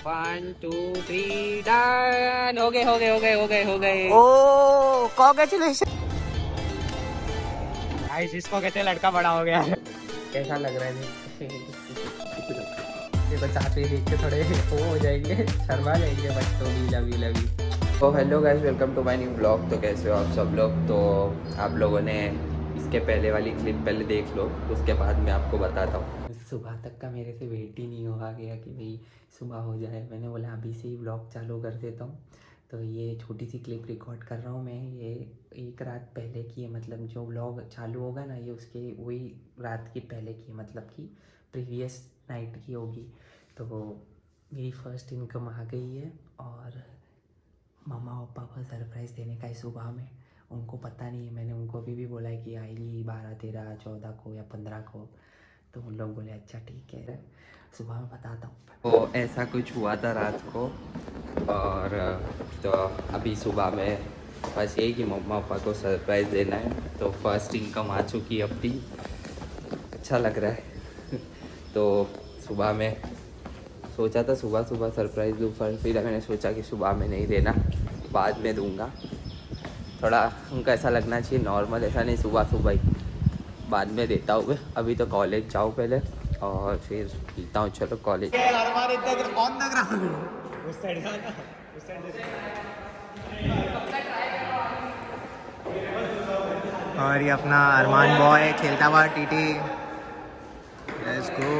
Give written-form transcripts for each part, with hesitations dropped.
1 2 3 done. हो गए। ओ कांग्रेचुलेशन। गाइस इसको कहते हैं लड़का बड़ा हो गया है। कैसा लग रहा है? ये बच्चा पे देख के थोड़े वो हो जाएंगे, शर्मा जाएंगे बच्चों भी। Love you. तो hello guys, welcome to my new blog. तो कैसे हो आप सब लोग? तो आप लोगों ने इसके पहले वाली क्लिप पहले देख लो, उसके बाद मैं आपको बताता हूँ। सुबह तक का मेरे से वेट ही नहीं होगा गया कि भाई सुबह हो जाए। मैंने बोला अभी से ही ब्लॉग चालू कर देता हूँ। तो ये छोटी सी क्लिप रिकॉर्ड कर रहा हूँ मैं। ये एक रात पहले की है, मतलब जो ब्लॉग चालू होगा ना ये उसके वही रात की पहले की, मतलब कि प्रीवियस नाइट की होगी। तो मेरी फर्स्ट इनकम आ गई है और मम्मा पापा को सरप्राइज़ देने का है सुबह में। उनको पता नहीं है, मैंने उनको भी बोला है कि आएगी 12 13 14 को या 15 को। तो उन लोग बोले अच्छा ठीक है, सुबह में बताता हूँ। तो ऐसा कुछ हुआ था रात को। और तो अभी सुबह में बस यही कि मम्मा पापा को सरप्राइज़ देना है। तो फर्स्ट इनकम आ चुकी है अपनी, अच्छा लग रहा है। तो सुबह में सोचा था सुबह सरप्राइज़ दूँ, फिर मैंने सोचा कि सुबह में नहीं देना, बाद में दूंगा। थोड़ा उनको ऐसा लगना चाहिए नॉर्मल, ऐसा नहीं सुबह ही, बाद में देता हूँ। अभी तो कॉलेज जाऊँ पहले और फिर मिलता हूँ। चलो कॉलेज। और ये अपना अरमान बॉय खेलता हुआ टीटी। Let's go.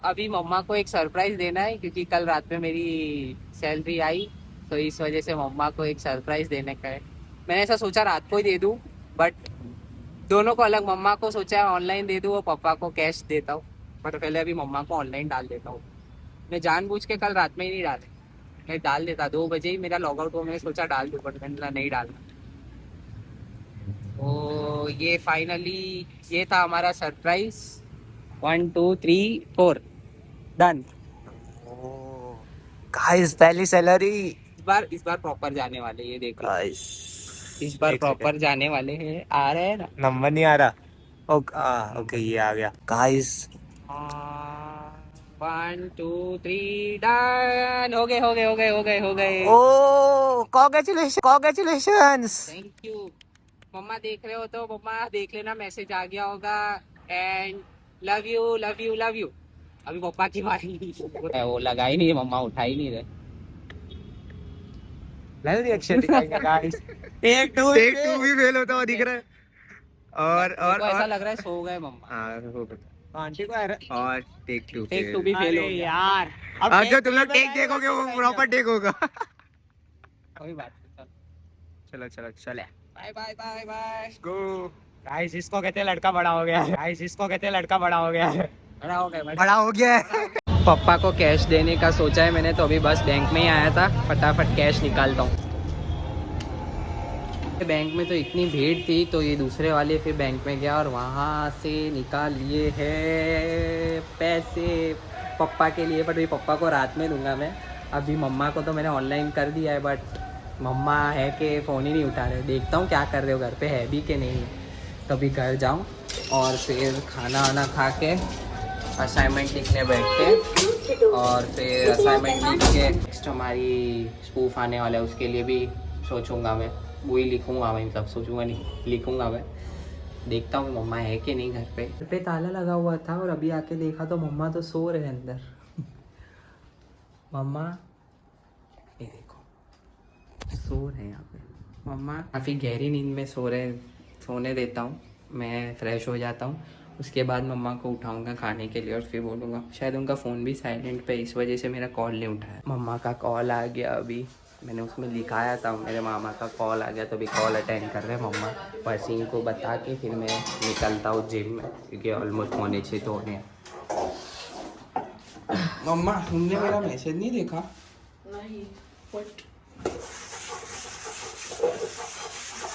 अभी मम्मा को एक सरप्राइज देना है क्योंकि कल रात में मेरी सैलरी आई, तो इस वजह से मम्मा को एक सरप्राइज देने का है। मैंने ऐसा सोचा रात को ही दे दूं, बट दोनों को अलग, मम्मा को सोचा ऑनलाइन दे दूं और पापा को कैश देता हूँ। पर पहले अभी मम्मा को ऑनलाइन डाल देता हूँ। मैं जानबूझ के कल रात में ही नहीं डाले, मैं डाल देता 2 बजे ही मेरा लॉग आउट हुआ, मैंने सोचा डाल दूँ, बट मैंने नहीं डालना। तो ये फाइनली ये था हमारा सरप्राइज। 1 2 3 4 डन। गाइस पहली सैलरी। इस बार प्रॉपर जाने वाले, ये देखो गाइस इस बार प्रॉपर जाने वाले हैं। आ रहे हैं ना? नंबर नहीं आ रहा। ओके ये आ गया गाइस। 1 2 3 डन। हो गए। ओ कांग्रेचुलेशन। Thank you. मम्मा देख रहे हो तो मम्मा देख लेना, मैसेज आ गया होगा। And love you. अभी पापा की बारी। वो लगा ही नहीं, मम्मा उठा ही नहीं रहे। रिएक्शन दिखाएंगे गाइस। टेक टू भी फेल होता हुआ दिख रहा है। और ऐसा लग रहा है सो गए मम्मा। आंटी को और टेक टू भी फेल हो गया यार। अब जो तुम लोग टेक देखोगे वो प्रॉपर टेक होगा। कोई बात नहीं, चले बाय। गो। गाइस इसको कहते हैं लड़का बड़ा हो गया है। बड़ा हो गया है। पापा को कैश देने का सोचा है मैंने, तो अभी बस बैंक में ही आया था, फटाफट कैश निकालता हूँ। बैंक में तो इतनी भीड़ थी, तो ये दूसरे वाले फिर बैंक में गया और वहाँ से निकाल लिए हैं पैसे पापा के लिए। बट अभी पापा को रात में दूंगा मैं। अभी मम्मा को तो मैंने ऑनलाइन कर दिया है, बट मम्मा है कि फ़ोन ही नहीं उठा रहे। देखता हूँ क्या कर रहे हो, घर पे है भी कि नहीं। तो अभी घर जाऊँ और फिर खाना वाना खा के असाइनमेंट लिखने बैठ के, और फिर असाइनमेंट लिख के नेक्स्ट हमारी स्पूफ आने वाला है, उसके लिए भी सोचूंगा मैं। वही लिखूंगा मैं, मतलब सोचूंगा नहीं, लिखूंगा मैं। देखता हूँ मम्मा है कि नहीं घर पे ताला लगा हुआ था और अभी आके देखा तो मम्मा तो सो रहे हैं अंदर। मम्मा ये देखो सो रहे हैं यहाँ पे। मम्मा काफ़ी गहरी नींद में सो रहे हैं। सोने देता हूँ, मैं फ्रेश हो जाता हूँ। उसके बाद मम्मा को उठाऊंगा खाने के लिए और फिर बोलूँगा। शायद उनका फ़ोन भी साइलेंट पे, इस वजह से मेरा कॉल नहीं उठाया। मम्मा का कॉल आ गया अभी, मैंने उसमें लिखाया था मेरे मामा का कॉल आ गया, तो अभी कॉल अटेंड कर रहे हैं मम्मा। पर्सिंग को बता के फिर मैं निकलता हूँ जिम में, क्योंकि ऑलमोस्ट 5:45 तो होने हैं। मम्मा तुमने मेरा मैसेज नहीं देखा? नहीं।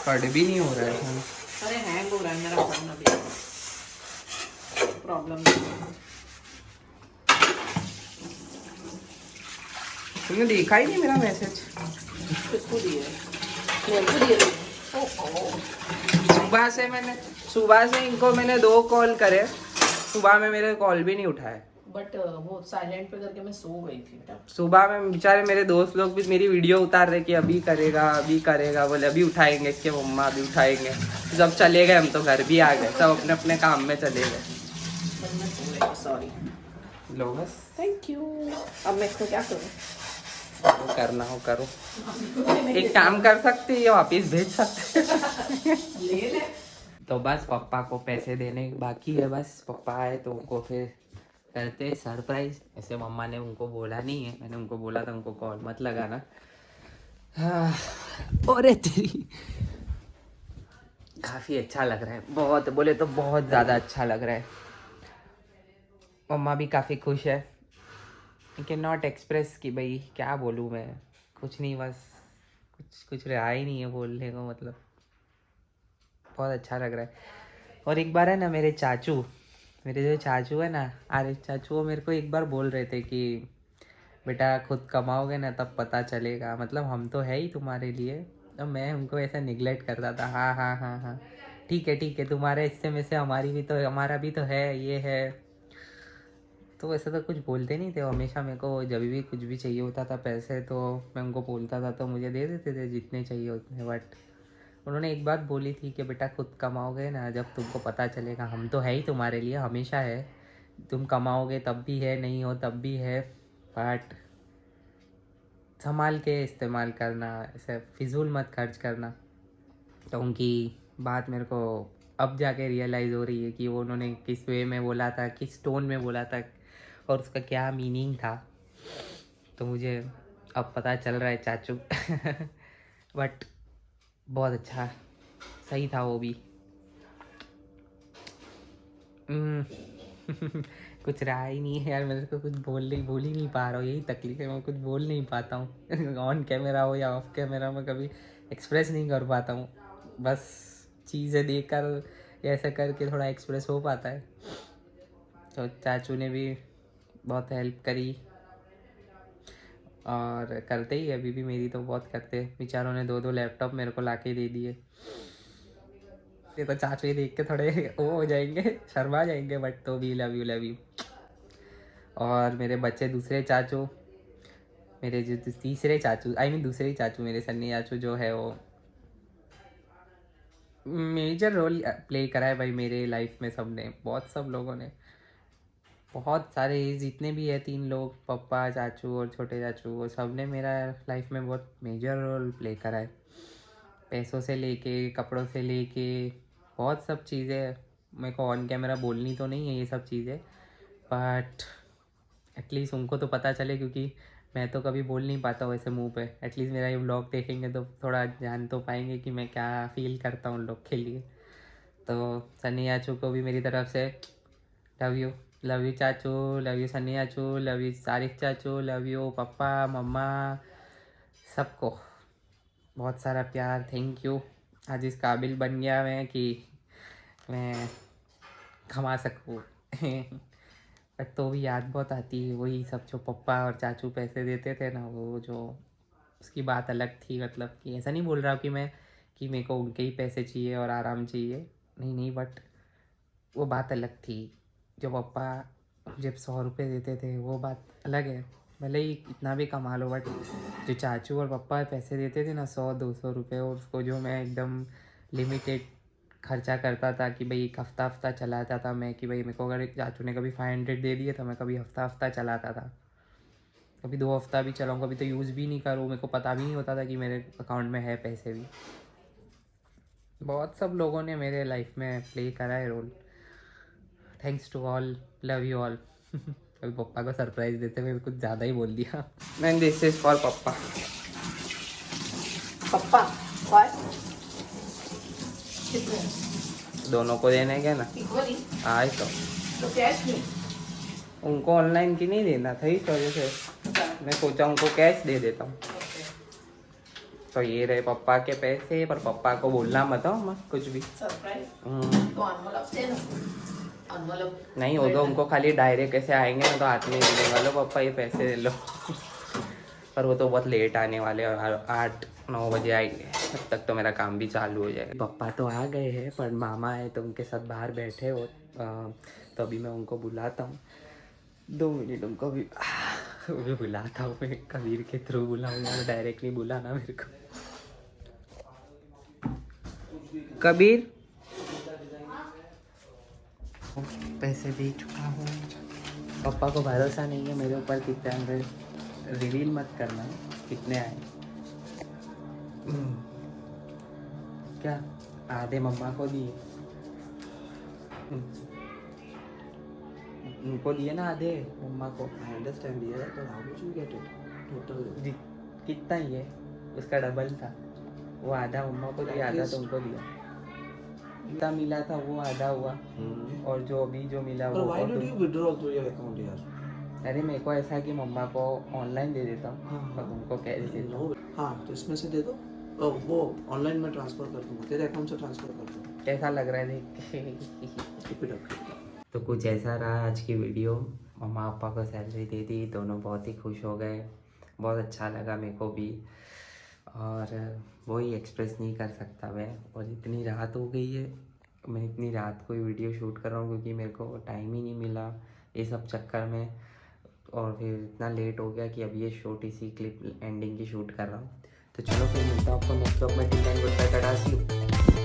कट भी नहीं हो रहा है फोन। अरे हैंग हो रहा है मेरा फोन अभी, प्रॉब्लम नहीं। तुमने देखा ही नहीं मेरा मैसेज? किसको दिए? मेरे को दिए। सुबह से मैंने सुबह से इनको मैंने 2 कॉल करे, सुबह में मेरे कॉल भी नहीं उठाए। बट वो साइलेंट पे करके मैं सो गई थी बेटा। सुबह में बेचारे मेरे दोस्त लोग भी मेरी वीडियो उतार रहे कि अभी करेगा, बोले अभी उठाएंगे इसके मम्मा, अभी उठाएंगे। जब चले गए हम तो घर भी आ गए, सब अपने अपने काम में चले गए। बट मैं सो गई, सॉरी। लो बस, थैंक यू। अब मैं इसको क्या करूँ? वो करना हो करो। एक काम कर सकते हैं, वापिस भेज सकते हैं। ले ले। तो बस पापा को पैसे देने बाकी है, बस पापा आए तो उनको फिर करते सरप्राइज। ऐसे मम्मा ने उनको बोला नहीं है, मैंने उनको बोला था उनको कॉल मत लगाना। हाँ, और तेरी काफ़ी अच्छा लग रहा है, बहुत बोले तो बहुत ज़्यादा अच्छा लग रहा है। मम्मा भी काफ़ी खुश है। आई कैन नॉट एक्सप्रेस कि भाई क्या बोलूँ मैं, कुछ नहीं, बस कुछ रहा ही नहीं है बोलने को, मतलब बहुत अच्छा लग रहा है। और एक बार है ना मेरे जो चाचू है ना, आरिफ चाचू, वो मेरे को एक बार बोल रहे थे कि बेटा खुद कमाओगे ना तब पता चलेगा, मतलब हम तो है ही तुम्हारे लिए। तो मैं उनको ऐसा निगलेक्ट करता था, हाँ हाँ हाँ हाँ ठीक है, तुम्हारे हिस्से में से हमारा भी तो है, ये है। तो वैसे तो कुछ बोलते नहीं थे, हमेशा मेरे को जब भी कुछ भी चाहिए होता था पैसे, तो मैं उनको बोलता था तो मुझे दे देते थे जितने चाहिए उतने। बट उन्होंने एक बात बोली थी कि बेटा खुद कमाओगे ना जब तुमको पता चलेगा, हम तो है ही तुम्हारे लिए, हमेशा है, तुम कमाओगे तब भी है, नहीं हो तब भी है, बट संभाल के इस्तेमाल करना, ऐसे फिजूल मत खर्च करना। तो उनकी बात मेरे को अब जाके रियलाइज़ हो रही है कि वो उन्होंने किस वे में बोला था, किस टोन में बोला था और उसका क्या मीनिंग था। तो मुझे अब पता चल रहा है चाचू। बट बहुत अच्छा, सही था वो भी। कुछ रहा ही नहीं है यार, मेरे को कुछ बोल ही नहीं पा रहा हूँ, यही तकलीफ है, मैं कुछ बोल नहीं पाता हूँ। ऑन कैमरा हो या ऑफ कैमरा में कभी एक्सप्रेस नहीं कर पाता हूँ, बस चीज़ें देखकर या ऐसा करके थोड़ा एक्सप्रेस हो पाता है। तो चाचू ने भी बहुत हेल्प करी और करते ही अभी भी, मेरी तो बहुत करते। बेचारों ने 2 लैपटॉप मेरे को लाके दे दिए। ये तो चाचू ही देख के थोड़े वो हो जाएंगे, शर्मा जाएंगे, बट तो भी लव यू। और मेरे बच्चे दूसरे चाचू, मेरे जो तीसरे चाचू, दूसरे चाचू, मेरे सन्नी चाचू जो है, वो मेजर रोल प्ले करा है भाई मेरे लाइफ में। सबने, सब लोगों ने, बहुत सारे जितने भी है 3 लोग, पापा, चाचू और छोटे चाचू, वो सब ने मेरा लाइफ में बहुत मेजर रोल प्ले करा है। पैसों से लेके, कपड़ों से लेके, बहुत सब चीज़ें। मेरे को ऑन कैमरा बोलनी तो नहीं है ये सब चीज़ें, बट एटलीस्ट उनको तो पता चले, क्योंकि मैं तो कभी बोल नहीं पाता वैसे मुंह पे। एटलीस्ट मेरा ये व्लॉग देखेंगे तो थोड़ा जान तो पाएंगे कि मैं क्या फील करता हूँ उन लोग के लिए। तो सन्नी चाचू को भी मेरी तरफ से लव यू चाचू, लव यू सन्नी चाचू, लव यू आरिफ चाचू, लव यू पापा मम्मा, सबको बहुत सारा प्यार, थैंक यू। आज इस काबिल बन गया मैं कि मैं कमा सकूँ। बट तो भी याद बहुत आती है वही सब, जो पप्पा और चाचू पैसे देते थे ना, वो जो उसकी बात अलग थी। मतलब कि ऐसा नहीं बोल रहा कि मैं कि मेरे को उनके ही पैसे चाहिए और आराम चाहिए, नहीं, बट वो बात अलग थी। जो पप्पा जब 100 रुपये देते थे वो बात अलग है, भले ही इतना भी कमा लो, बट जो चाचू और पप्पा पैसे देते थे ना 100-200 रुपये, और उसको जो मैं एकदम लिमिटेड खर्चा करता था कि भाई एक हफ्ता चलाता था मैं, कि भाई मेरे को अगर चाचू ने कभी 500 दे दिए तो मैं कभी हफ्ता चलाता था, कभी 2 हफ्ता भी चलाऊँ, कभी तो यूज़ भी नहीं करूँ, मेरे को पता भी नहीं होता था कि मेरे अकाउंट में है पैसे भी। बहुत सब लोगों ने मेरे लाइफ में प्ले करा है role. Thanks to all, love you all. अभी पप्पा को सरप्राइज देते हुए कुछ ज़्यादा ही बोल दिया। Man this is for papa. Papa why? कितने? दोनों को देने के ना, इक्वली? आए तो कैश में? उनको ऑनलाइन की नहीं देना था, इस वजह से मैं सोचा उनको कैश दे देता हूँ। तो ये रहे पप्पा के पैसे, पर पप्पा को बोलना मत हो मत कुछ भी। सरप्राइज? तो अनमोल से ना, अनमोल नहीं होगा, उनको खाली डायरेक्ट ऐसे आएंगे ना तो हाथ में देने वाले, पप्पा ये पैसे दे लो। पर वो तो बहुत लेट आने वाले, और 8 9 बजे आएंगे, तब तक तो मेरा काम भी चालू हो जाएगा। पापा तो आ गए हैं पर मामा है तो उनके साथ बाहर बैठे हो, तो अभी मैं उनको बुलाता हूँ। 2 मिनट उनको भी बुलाता हूँ मैं, कबीर के थ्रू बुलाऊंगा, डायरेक्ट नहीं बुलाना मेरे को। कबीर पैसे दे चुका हूँ। पापा को भरोसा नहीं है मेरे ऊपर कितने आए, रिवील मत करना कितने आए। क्या आधे मम्मा को दिए, उनको दिए ना आधे मम्मा को। I understand yeah, but how much you get it? Total. कितना ही है, उसका डबल था। वो आधा मम्मा को दिया, आधा तुमको दिया। जितना मिला था वो आधा हुआ, और जो अभी जो मिला But वो why और did you withdraw to your account यार? अरे मेरे को ऐसा कि मम्मा को ऑनलाइन दे देता हूँ हाँ, और तुमको कैश देता हूँ। हाँ तो इसमें से दे दो। वो ऑनलाइन में ट्रांसफर कर दूंगा, तेरे अकाउंट से ट्रांसफर कर दूंगा। कैसा लग रहा है देख? Keep it up. तो कुछ ऐसा रहा आज की वीडियो। मम्मा पापा को सैलरी दे दी, दोनों बहुत ही खुश हो गए, बहुत अच्छा लगा मेरे को भी, और वही एक्सप्रेस नहीं कर सकता मैं। और इतनी रात हो गई है, मैं इतनी रात को ही वीडियो शूट कर रहा हूँ क्योंकि मेरे को टाइम ही नहीं मिला ये सब चक्कर में, और फिर इतना लेट हो गया कि अभी ये छोटी सी क्लिप एंडिंग की शूट कर रहा हूँ। तो चलो फिर मिलता हूँ आपको नेक्स्ट ब्लॉग में। Till then good bye, tata, see you.